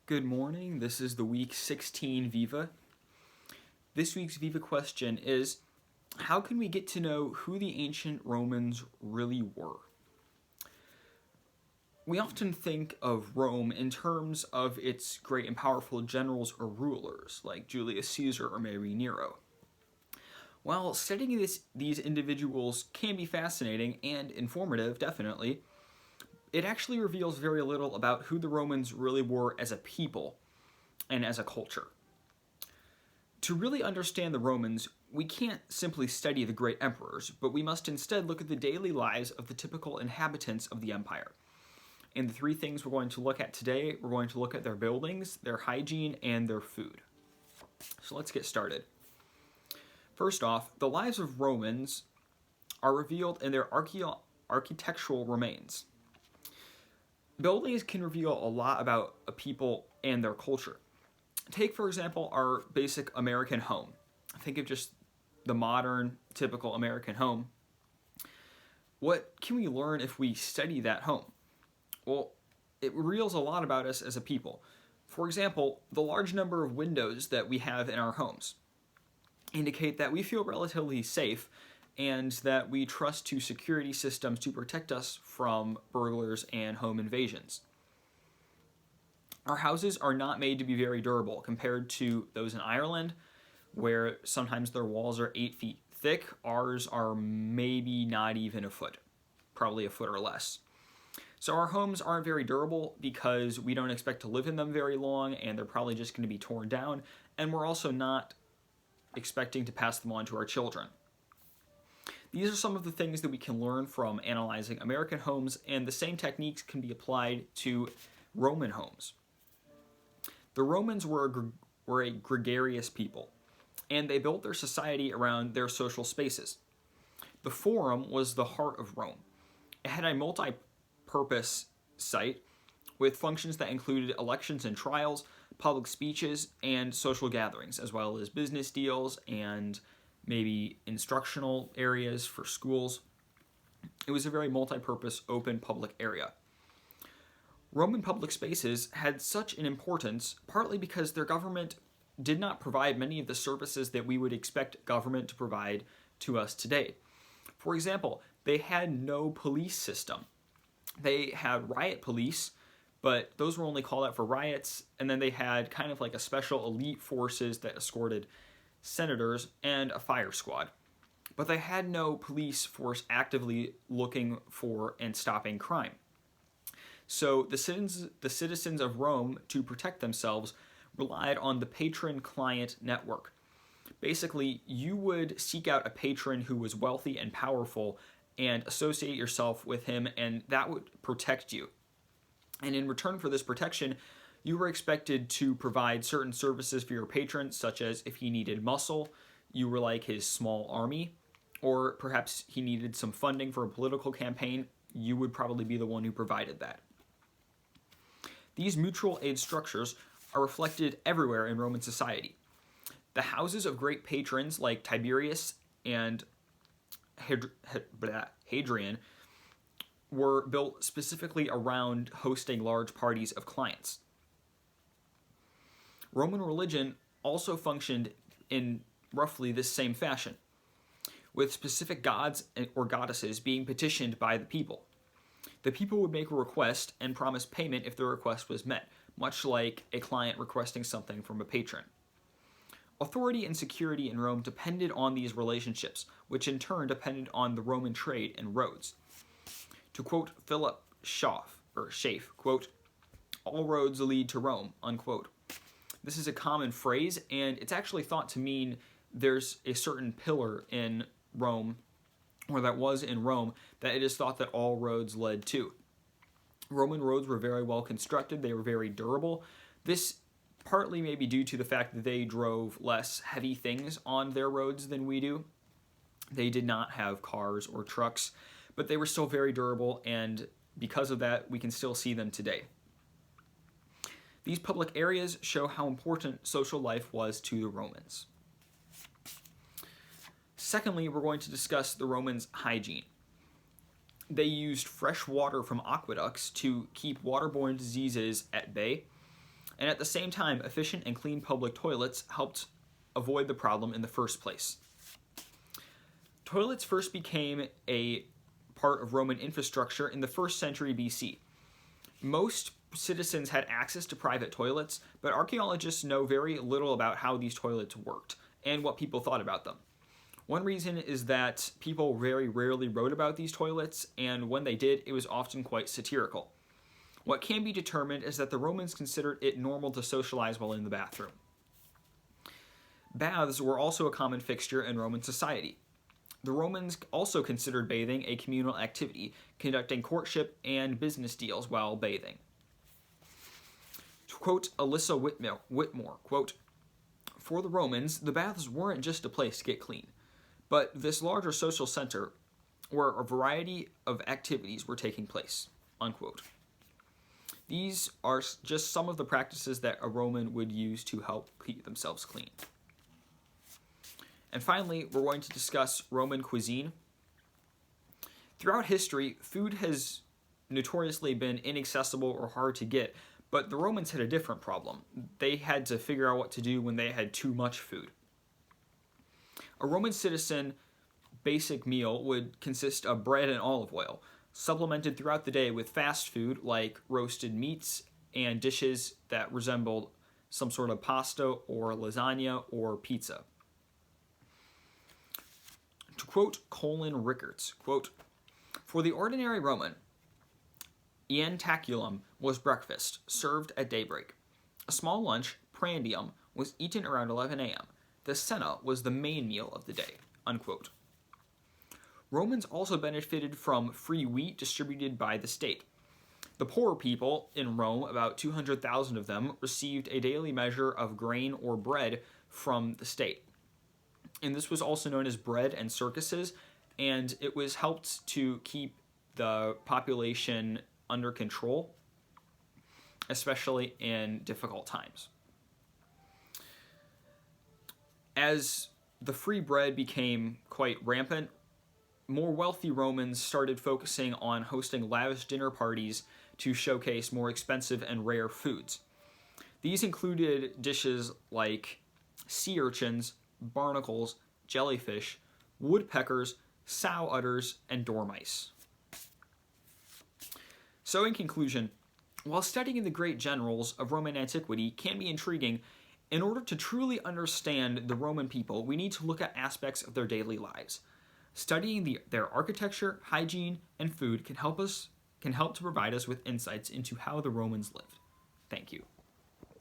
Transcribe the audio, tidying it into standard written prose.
Good morning. This is the week 16 Viva. This week's Viva question is, how can we get to know who the ancient Romans really were? We often think of Rome in terms of its great and powerful generals or rulers, like Julius Caesar or maybe Nero. While studying these individuals can be fascinating and informative, definitely, it actually reveals very little about who the Romans really were as a people and as a culture. To really understand the Romans, we can't simply study the great emperors, but we must instead look at the daily lives of the typical inhabitants of the empire. And the three things we're going to look at today, we're going to look at their buildings, their hygiene, and their food. So let's get started. First off, the lives of Romans are revealed in their architectural remains. Buildings can reveal a lot about a people and their culture. Take, for example, our basic American home. Think of just the modern, typical American home. What can we learn if we study that home? Well, it reveals a lot about us as a people. For example, the large number of windows that we have in our homes indicate that we feel relatively safe and that we trust to security systems to protect us from burglars and home invasions. Our houses are not made to be very durable compared to those in Ireland, where sometimes their walls are 8 feet thick. Ours are maybe not even a foot, probably a foot or less. So our homes aren't very durable because we don't expect to live in them very long, and they're probably just going to be torn down, and we're also not expecting to pass them on to our children. These are some of the things that we can learn from analyzing American homes, and the same techniques can be applied to Roman homes. The Romans were a gregarious people, and they built their society around their social spaces. The Forum was the heart of Rome. It had a multi-purpose site with functions that included elections and trials, public speeches, and social gatherings, as well as business deals and maybe instructional areas for schools. It was a very multi-purpose, open public area. Roman public spaces had such an importance partly because their government did not provide many of the services that we would expect government to provide to us today. For example, they had no police system. They had riot police, but those were only called out for riots, and then they had kind of like a special elite forces that escorted senators and a fire squad. But they had no police force actively looking for and stopping crime. So the citizens of Rome, to protect themselves, relied on the patron-client network. Basically, you would seek out a patron who was wealthy and powerful and associate yourself with him, and that would protect you. And in return for this protection, you were expected to provide certain services for your patron, such as if he needed muscle, you were like his small army, or perhaps he needed some funding for a political campaign, you would probably be the one who provided that. These mutual aid structures are reflected everywhere in Roman society. The houses of great patrons like Tiberius and Hadrian were built specifically around hosting large parties of clients. Roman religion also functioned in roughly this same fashion, with specific gods or goddesses being petitioned by the people. The people would make a request and promise payment if the request was met, much like a client requesting something from a patron. Authority and security in Rome depended on these relationships, which in turn depended on the Roman trade and roads. To quote Philip Schaff, quote, "All roads lead to Rome," unquote. This is a common phrase, and it's actually thought to mean there's a certain pillar in Rome, or that was in Rome, that it is thought that all roads led to. Roman roads were very well constructed, they were very durable. This partly may be due to the fact that they drove less heavy things on their roads than we do. They did not have cars or trucks, but they were still very durable, and because of that, we can still see them today. These public areas show how important social life was to the Romans. Secondly, we're going to discuss the Romans' hygiene. They used fresh water from aqueducts to keep waterborne diseases at bay. And at the same time, efficient and clean public toilets helped avoid the problem in the first place. Toilets first became a part of Roman infrastructure in the 1st century BC. Most citizens had access to private toilets, but archaeologists know very little about how these toilets worked and what people thought about them. One reason is that people very rarely wrote about these toilets, and when they did, it was often quite satirical. What can be determined is that the Romans considered it normal to socialize while in the bathroom. Baths were also a common fixture in Roman society. The Romans also considered bathing a communal activity, conducting courtship and business deals while bathing. To quote Alyssa Whitmore, quote, "For the Romans, the baths weren't just a place to get clean, but this larger social center where a variety of activities were taking place," unquote. These are just some of the practices that a Roman would use to help keep themselves clean. And finally, we're going to discuss Roman cuisine. Throughout history, food has notoriously been inaccessible or hard to get, but the Romans had a different problem. They had to figure out what to do when they had too much food. A Roman citizen basic meal would consist of bread and olive oil, supplemented throughout the day with fast food like roasted meats and dishes that resembled some sort of pasta or lasagna or pizza. To quote Colin Rickards, quote, "For the ordinary Roman, ientaculum was breakfast, served at daybreak. A small lunch, prandium, was eaten around 11 a.m. The cena was the main meal of the day," unquote. Romans also benefited from free wheat distributed by the state. The poor people in Rome, about 200,000 of them, received a daily measure of grain or bread from the state. And this was also known as bread and circuses, and it was helped to keep the population under control, especially in difficult times. As the free bread became quite rampant, more wealthy Romans started focusing on hosting lavish dinner parties to showcase more expensive and rare foods. These included dishes like sea urchins, barnacles, jellyfish, woodpeckers, sow udders, and dormice. So in conclusion, while studying the great generals of Roman antiquity can be intriguing, in order to truly understand the Roman people, we need to look at aspects of their daily lives. Studying their architecture, hygiene, and food can help to provide us with insights into how the Romans lived. Thank you.